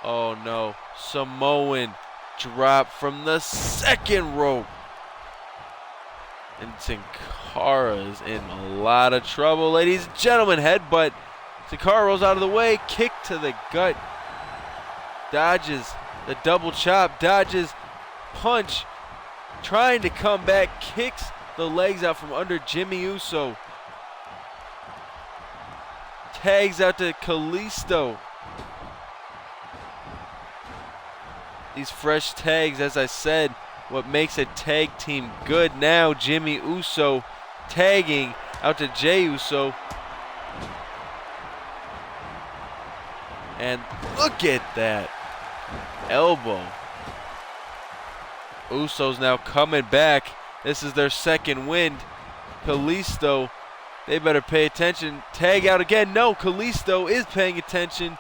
Oh no, Samoan drop from the second rope. And Sin Cara is in a lot of trouble, ladies and gentlemen. Headbutt. Sin Cara rolls out of the way, kick to the gut. Dodges the double chop, dodges punch. Trying to come back, kicks the legs out from under Jimmy Uso. Tags out to Kalisto. These fresh tags, as I said, what makes a tag team good. Now Jimmy Uso tagging out to Jey Uso. And look at that elbow. Usos now coming back. This is their second win. Kalisto, they better pay attention. Tag out again. No, Kalisto is paying attention.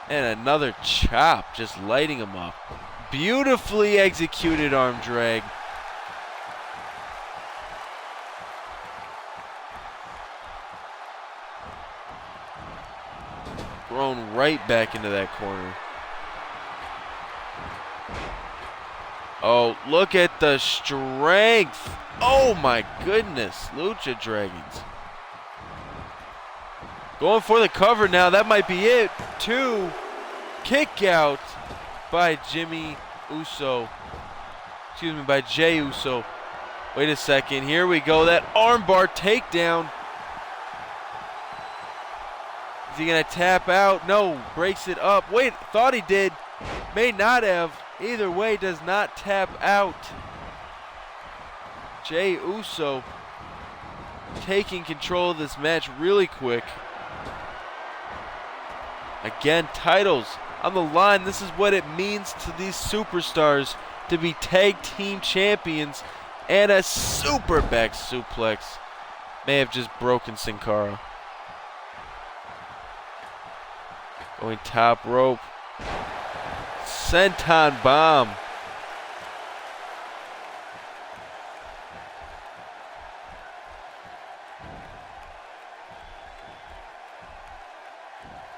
And another chop, just lighting him up. Beautifully executed arm drag. Thrown right back into that corner. Oh, look at the strength. Oh my goodness. Lucha Dragons. Going for the cover now. That might be it. 2. Kick out by Jimmy Uso. Excuse me, by Jey Uso. Wait a second. Here we go. That armbar takedown. Is he going to tap out? No. Breaks it up. Wait. Thought he did. May not have. Either way, does not tap out. Jey Uso taking control of this match really quick. Again, titles on the line. This is what it means to these superstars to be tag team champions. And a super back suplex may have just broken Sin Cara. Going top rope. Senton bomb.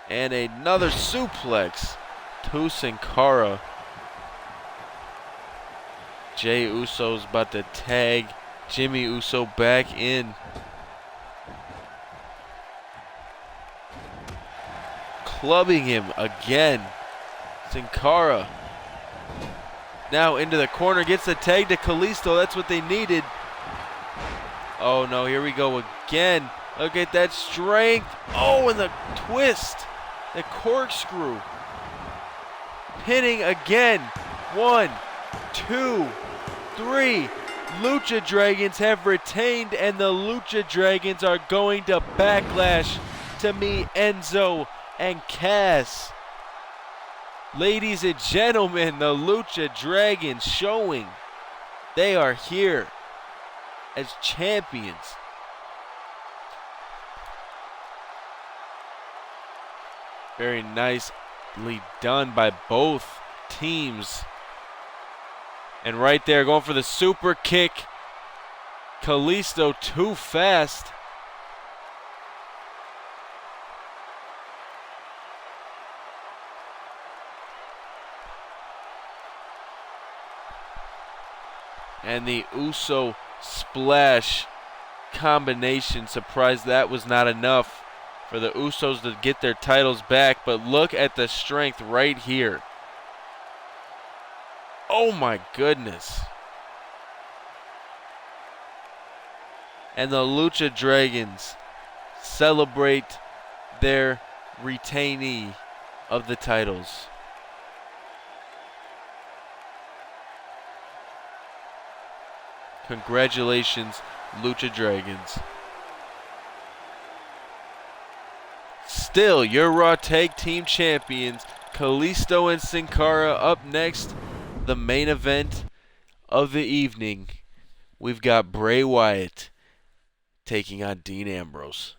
And another suplex to Sin Cara. Jey Uso's about to tag Jimmy Uso back in. Clubbing him again. Sin Cara now into the corner, gets the tag to Kalisto. That's what they needed. Oh no, here we go again. Look at that strength. Oh, and the twist. The corkscrew. Pinning again. 1, 2, 3. Lucha Dragons have retained, and the Lucha Dragons are going to Backlash to meet Enzo and Cass. Ladies and gentlemen, the Lucha Dragons showing they are here as champions. Very nicely done by both teams. And right there, going for the super kick. Kalisto too fast. And the Uso splash combination. Surprised that was not enough for the Usos to get their titles back. But look at the strength right here. Oh my goodness. And the Lucha Dragons celebrate their retainee of the titles. Congratulations, Lucha Dragons. Still, your Raw Tag Team Champions, Kalisto and Sin Cara. Up next, the main event of the evening. We've got Bray Wyatt taking on Dean Ambrose.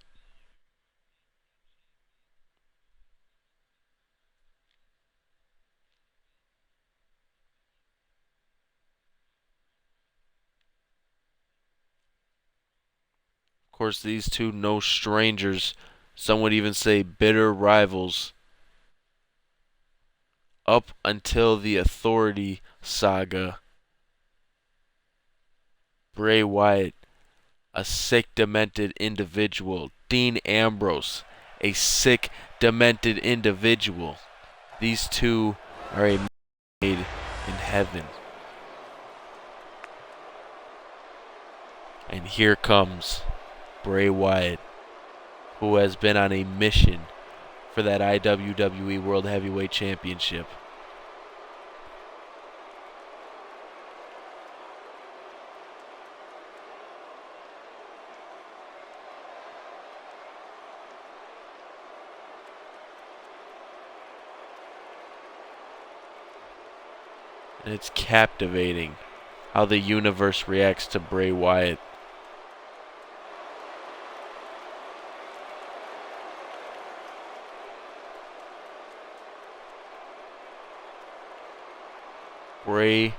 Of course, these two no strangers. Some would even say bitter rivals. Up until the Authority saga. Bray Wyatt, a sick, demented individual. Dean Ambrose, a sick, demented individual. These two are a made in heaven. And here comes Bray Wyatt, who has been on a mission for that iWWE World Heavyweight Championship. And it's captivating how the universe reacts to Bray Wyatt. Bray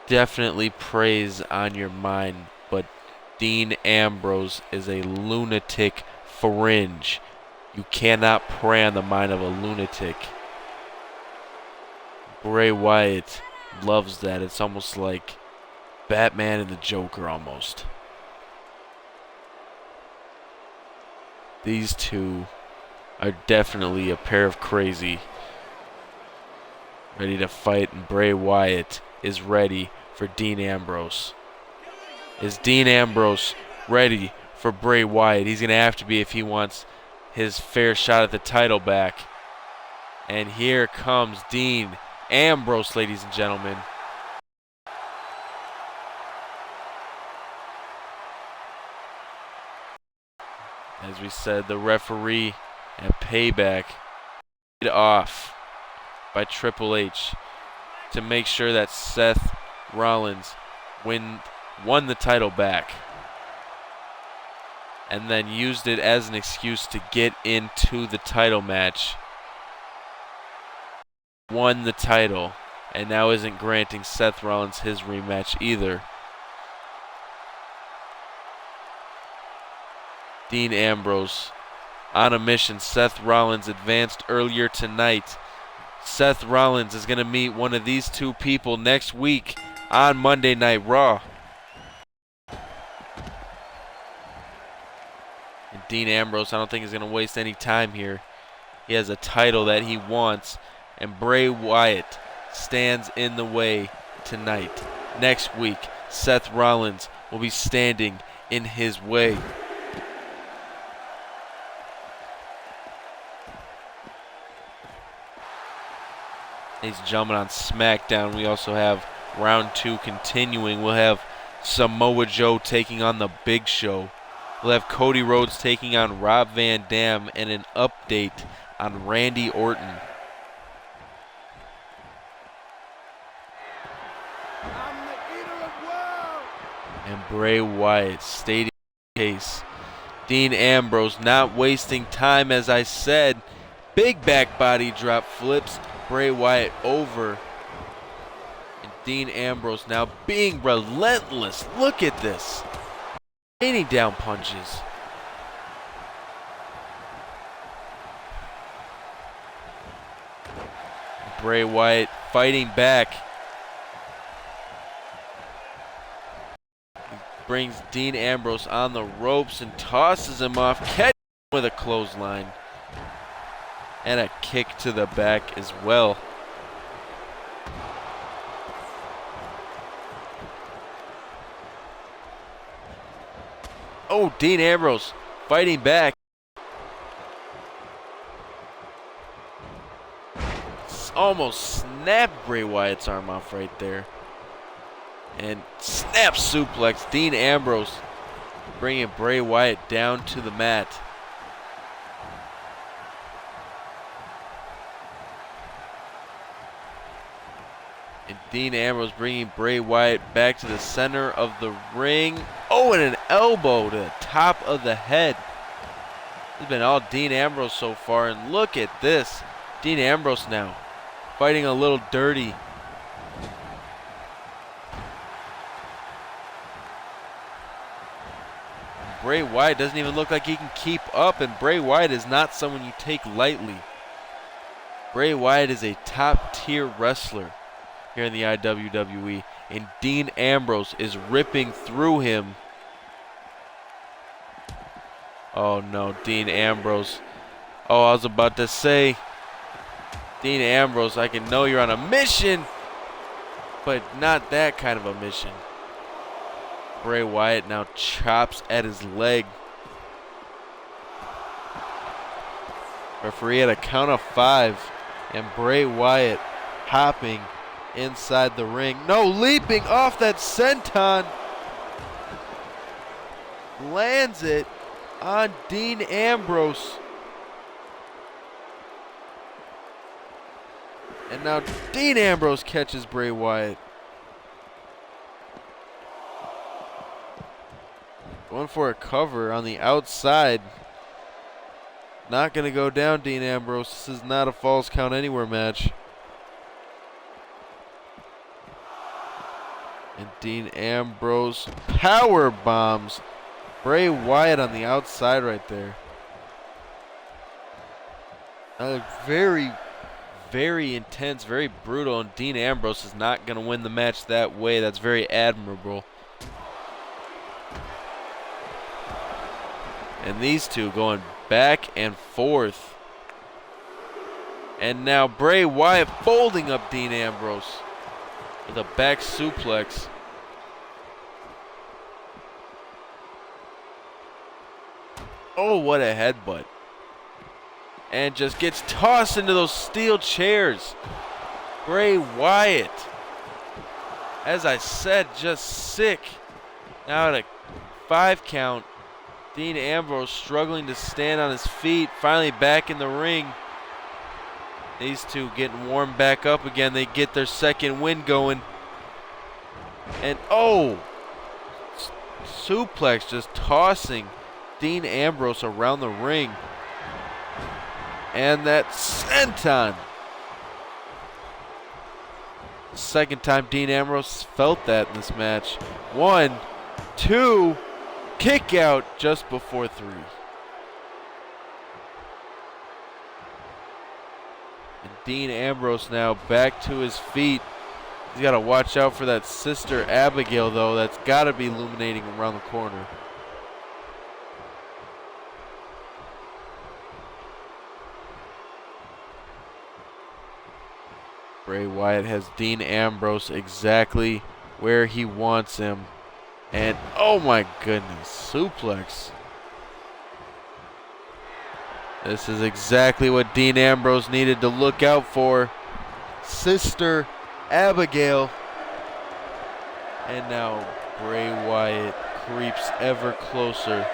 definitely preys on your mind, but Dean Ambrose is a lunatic fringe. You cannot prey on the mind of a lunatic. Bray Wyatt loves that. It's almost like Batman and the Joker almost. These two are definitely a pair of crazy. Ready to fight, and Bray Wyatt is ready for Dean Ambrose. Is Dean Ambrose ready for Bray Wyatt? He's going to have to be if he wants his fair shot at the title back. And here comes Dean Ambrose, ladies and gentlemen. As we said, the referee at Payback off by Triple H to make sure that Seth Rollins won the title back, and then used it as an excuse to get into the title match. Won the title, and now isn't granting Seth Rollins his rematch either. Dean Ambrose on a mission. Seth Rollins advanced earlier tonight. Seth Rollins is going to meet one of these two people next week on Monday Night Raw. And Dean Ambrose, I don't think is going to waste any time here. He has a title that he wants, and Bray Wyatt stands in the way tonight. Next week, Seth Rollins will be standing in his way. Ladies and gentlemen, on SmackDown, we also have round 2 continuing. We'll have Samoa Joe taking on the Big Show. We'll have Cody Rhodes taking on Rob Van Dam, and an update on Randy Orton. I'm the eater of world. And Bray Wyatt stating the case. Dean Ambrose not wasting time, as I said. Big back body drop flips Bray Wyatt over. And Dean Ambrose now being relentless. Look at this. Raining down punches. Bray Wyatt fighting back. He brings Dean Ambrose on the ropes and tosses him off, catching him with a clothesline. And a kick to the back as well. Oh, Dean Ambrose fighting back. Almost snapped Bray Wyatt's arm off right there. And snap suplex. Dean Ambrose bringing Bray Wyatt down to the mat. And Dean Ambrose bringing Bray Wyatt back to the center of the ring. Oh, and an elbow to the top of the head. This has been all Dean Ambrose so far. And look at this. Dean Ambrose now fighting a little dirty. Bray Wyatt doesn't even look like he can keep up. And Bray Wyatt is not someone you take lightly. Bray Wyatt is a top tier wrestler here in the iWWE, and Dean Ambrose is ripping through him. Oh no, Dean Ambrose. Oh, I was about to say, Dean Ambrose, I can know you're on a mission, but not that kind of a mission. Bray Wyatt now chops at his leg. Referee at a count of 5, and Bray Wyatt hopping inside the ring. No, leaping off that senton. Lands it on Dean Ambrose. And now Dean Ambrose catches Bray Wyatt. Going for a cover on the outside. Not going to go down, Dean Ambrose. This is not a Falls Count Anywhere match. And Dean Ambrose power bombs Bray Wyatt on the outside right there. Very, very intense, very brutal, and Dean Ambrose is not going to win the match that way. That's very admirable. And these two going back and forth. And now Bray Wyatt folding up Dean Ambrose with a back suplex. Oh, what a headbutt. And just gets tossed into those steel chairs. Bray Wyatt, as I said, just sick. Now at a 5 count, Dean Ambrose struggling to stand on his feet, finally back in the ring. These two getting warmed back up again. They get their second win going. And oh, suplex just tossing Dean Ambrose around the ring. And that senton. Second time Dean Ambrose felt that in this match. 1, 2, kick out just before 3. Dean Ambrose now back to his feet. He's got to watch out for that Sister Abigail, though. That's got to be illuminating around the corner. Bray Wyatt has Dean Ambrose exactly where he wants him. And, oh my goodness, suplex. This is exactly what Dean Ambrose needed to look out for. Sister Abigail. And now Bray Wyatt creeps ever closer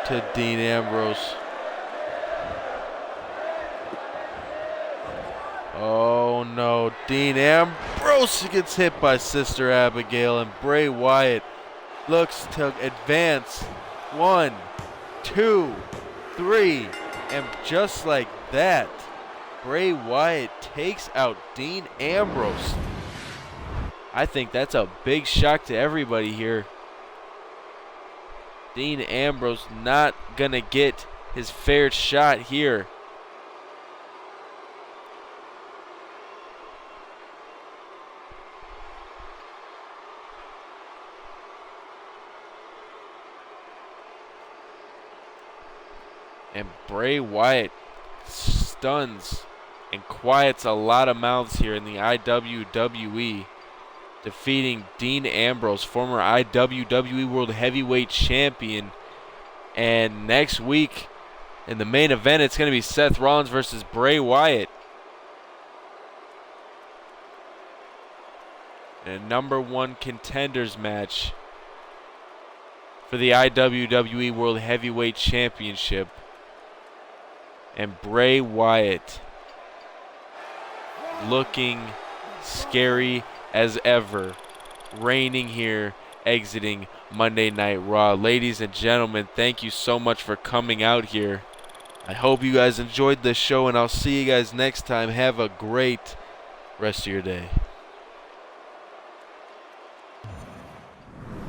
to Dean Ambrose. Oh no, Dean Ambrose gets hit by Sister Abigail, and Bray Wyatt looks to advance. 1, 2, 3, and just like that, Bray Wyatt takes out Dean Ambrose. I think that's a big shock to everybody here. Dean Ambrose not gonna get his fair shot here. And Bray Wyatt stuns and quiets a lot of mouths here in the iWWE, defeating Dean Ambrose, former iWWE World Heavyweight Champion. And next week, in the main event, it's going to be Seth Rollins versus Bray Wyatt. And a #1 contenders match for the iWWE World Heavyweight Championship. And Bray Wyatt looking scary as ever, reigning here, exiting Monday Night Raw. Ladies and gentlemen, thank you so much for coming out here. I hope you guys enjoyed this show, and I'll see you guys next time. Have a great rest of your day.